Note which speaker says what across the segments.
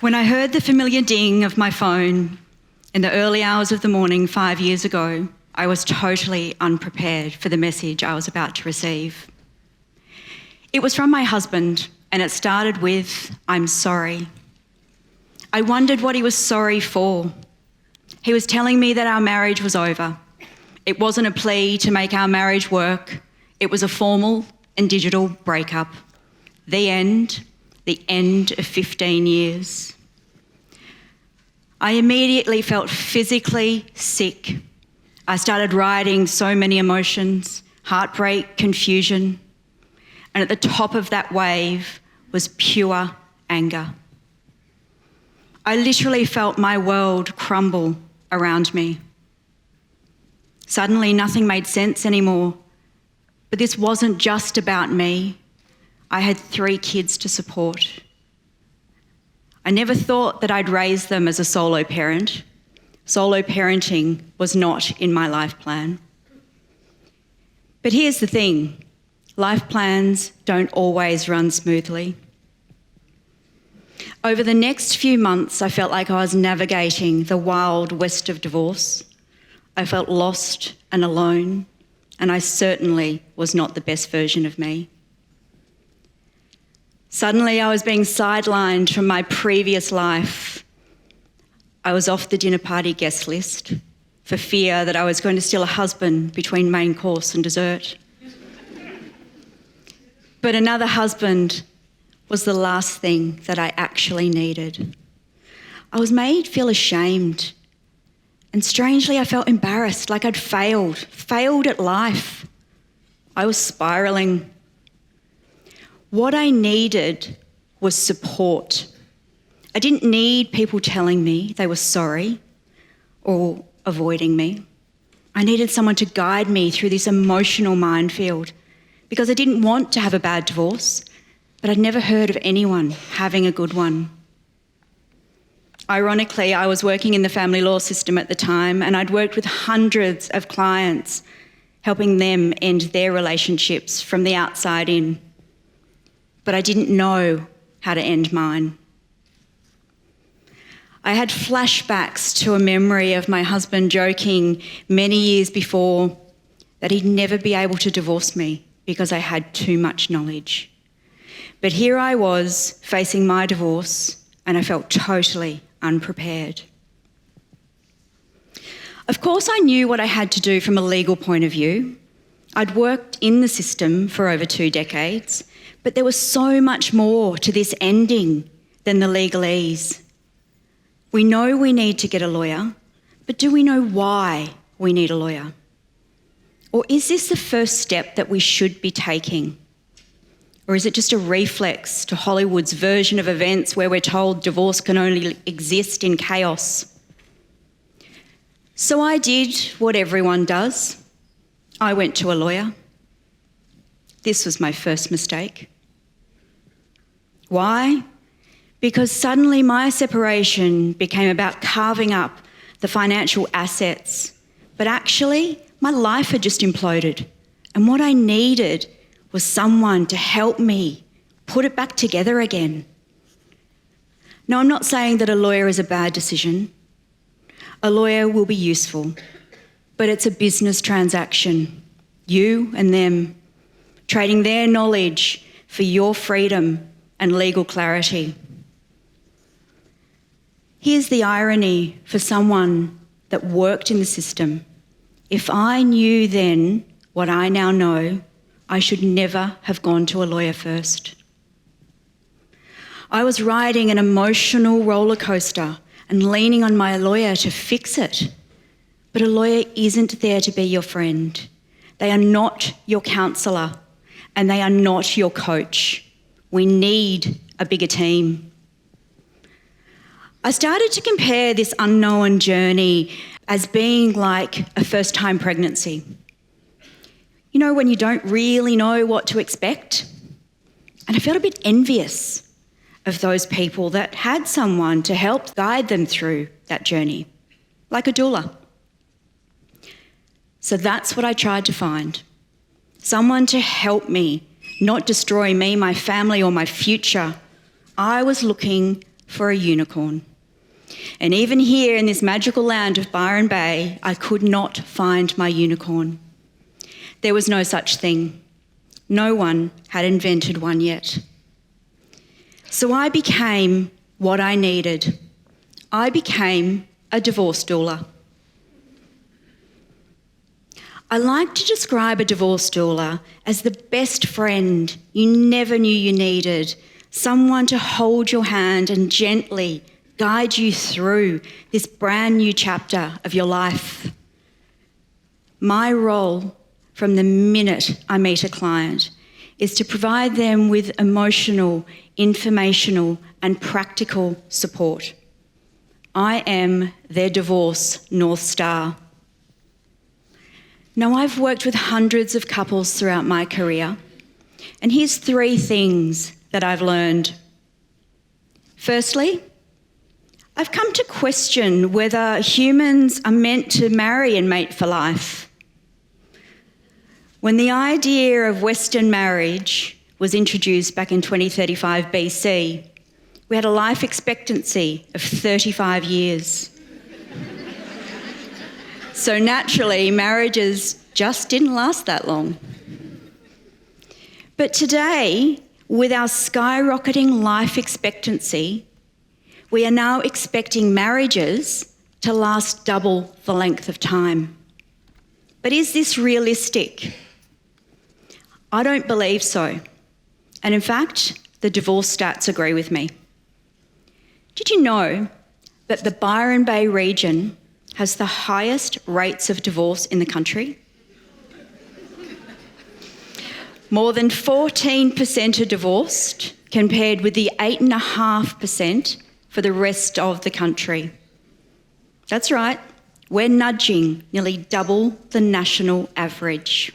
Speaker 1: When I heard the familiar ding of my phone in the early hours of the morning 5 years ago, I was totally unprepared for the message I was about to receive. It was from my husband, and it started with, "I'm sorry." I wondered what he was sorry for. He was telling me that our marriage was over. It wasn't a plea to make our marriage work. It was a formal and digital breakup. The end of 15 years. I immediately felt physically sick. I started riding so many emotions, heartbreak, confusion, and at the top of that wave was pure anger. I literally felt my world crumble around me. Suddenly, nothing made sense anymore. But this wasn't just about me. I had 3 kids to support. I never thought that I'd raise them as a solo parent. Solo parenting was not in my life plan. But here's the thing, life plans don't always run smoothly. Over the next few months, I felt like I was navigating the wild west of divorce. I felt lost and alone, and I certainly was not the best version of me. Suddenly, I was being sidelined from my previous life. I was off the dinner party guest list for fear that I was going to steal a husband between main course and dessert. But another husband was the last thing that I actually needed. I was made feel ashamed. And strangely, I felt embarrassed, like I'd failed at life. I was spiralling. What I needed was support. I didn't need people telling me they were sorry or avoiding me. I needed someone to guide me through this emotional minefield because I didn't want to have a bad divorce, but I'd never heard of anyone having a good one. Ironically, I was working in the family law system at the time, and I'd worked with hundreds of clients, helping them end their relationships from the outside in. But I didn't know how to end mine. I had flashbacks to a memory of my husband joking many years before that he'd never be able to divorce me because I had too much knowledge. But here I was facing my divorce, and I felt totally unprepared. Of course, I knew what I had to do from a legal point of view. I'd worked in the system for over 2 decades, but there was so much more to this ending than the legalese. We know we need to get a lawyer, but do we know why we need a lawyer? Or is this the first step that we should be taking? Or is it just a reflex to Hollywood's version of events where we're told divorce can only exist in chaos? So I did what everyone does. I went to a lawyer. This was my first mistake. Why? Because suddenly my separation became about carving up the financial assets, but actually my life had just imploded, and what I needed was someone to help me put it back together again. Now, I'm not saying that a lawyer is a bad decision. A lawyer will be useful, but it's a business transaction. You and them, trading their knowledge for your freedom and legal clarity. Here's the irony for someone that worked in the system. If I knew then what I now know, I should never have gone to a lawyer first. I was riding an emotional roller coaster and leaning on my lawyer to fix it. But a lawyer isn't there to be your friend. They are not your counsellor, and they are not your coach. We need a bigger team. I started to compare this unknown journey as being like a first-time pregnancy. You know, when you don't really know what to expect? And I felt a bit envious of those people that had someone to help guide them through that journey, like a doula. So that's what I tried to find. Someone to help me, not destroy me, my family, or my future. I was looking for a unicorn. And even here in this magical land of Byron Bay, I could not find my unicorn. There was no such thing. No one had invented one yet. So I became what I needed. I became a divorce doula. I like to describe a divorce doula as the best friend you never knew you needed, someone to hold your hand and gently guide you through this brand new chapter of your life. My role from the minute I meet a client is to provide them with emotional, informational, and practical support. I am their divorce North Star. Now, I've worked with hundreds of couples throughout my career, and here's 3 things that I've learned. Firstly, I've come to question whether humans are meant to marry and mate for life. When the idea of Western marriage was introduced back in 2035 BC, we had a life expectancy of 35 years. So naturally, marriages just didn't last that long. But today, with our skyrocketing life expectancy, we are now expecting marriages to last double the length of time. But is this realistic? I don't believe so. And in fact, the divorce stats agree with me. Did you know that the Byron Bay region has the highest rates of divorce in the country? More than 14% are divorced, compared with the 8.5% for the rest of the country. That's right, we're nudging nearly double the national average.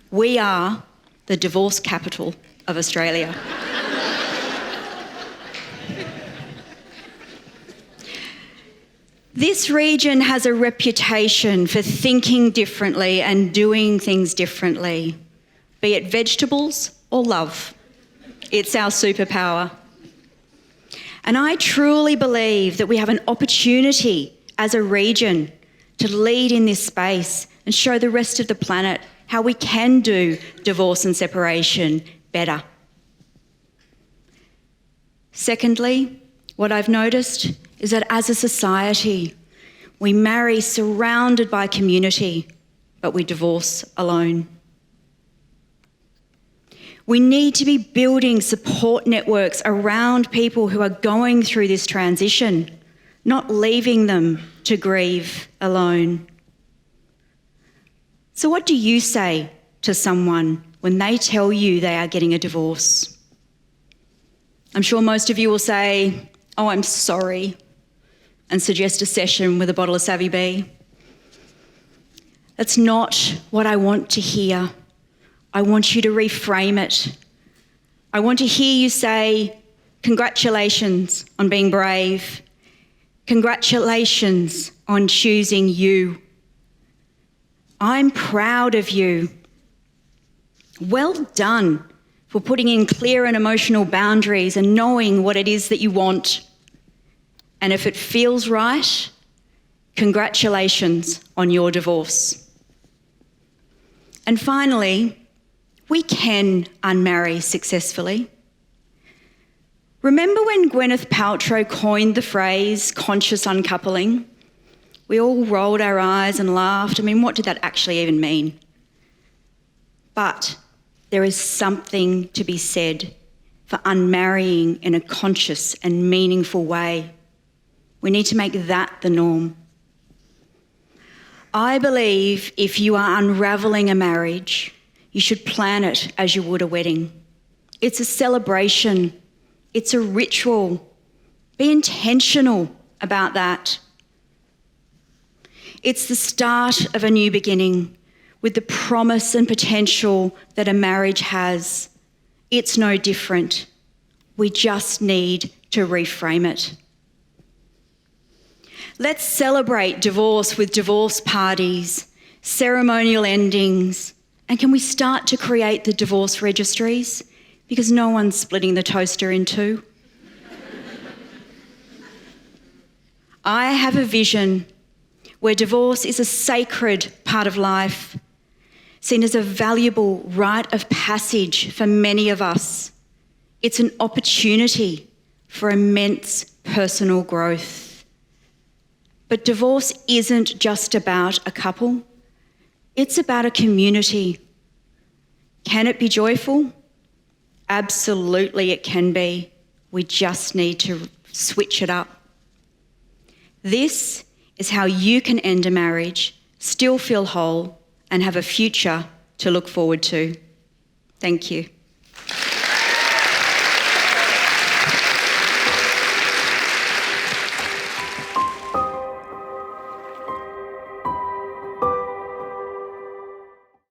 Speaker 1: We are the divorce capital of Australia. This region has a reputation for thinking differently and doing things differently, be it vegetables or love. It's our superpower. And I truly believe that we have an opportunity as a region to lead in this space and show the rest of the planet how we can do divorce and separation better. Secondly, what I've noticed is that as a society, we marry surrounded by community, but we divorce alone. We need to be building support networks around people who are going through this transition, not leaving them to grieve alone. So what do you say to someone when they tell you they are getting a divorce? I'm sure most of you will say, "Oh, I'm sorry," and suggest a session with a bottle of Savvy Bee. That's not what I want to hear. I want you to reframe it. I want to hear you say, "Congratulations on being brave. Congratulations on choosing you. I'm proud of you. Well done for putting in clear and emotional boundaries and knowing what it is that you want. And if it feels right, congratulations on your divorce." And finally, we can unmarry successfully. Remember when Gwyneth Paltrow coined the phrase conscious uncoupling? We all rolled our eyes and laughed. I mean, what did that actually even mean? But there is something to be said for unmarrying in a conscious and meaningful way. We need to make that the norm. I believe if you are unravelling a marriage, you should plan it as you would a wedding. It's a celebration. It's a ritual. Be intentional about that. It's the start of a new beginning with the promise and potential that a marriage has. It's no different. We just need to reframe it. Let's celebrate divorce with divorce parties, ceremonial endings, and can we start to create the divorce registries? Because no one's splitting the toaster in two. I have a vision where divorce is a sacred part of life, seen as a valuable rite of passage for many of us. It's an opportunity for immense personal growth. But divorce isn't just about a couple, it's about a community. Can it be joyful? Absolutely it can be. We just need to switch it up. This is how you can end a marriage, still feel whole, and have a future to look forward to. Thank you.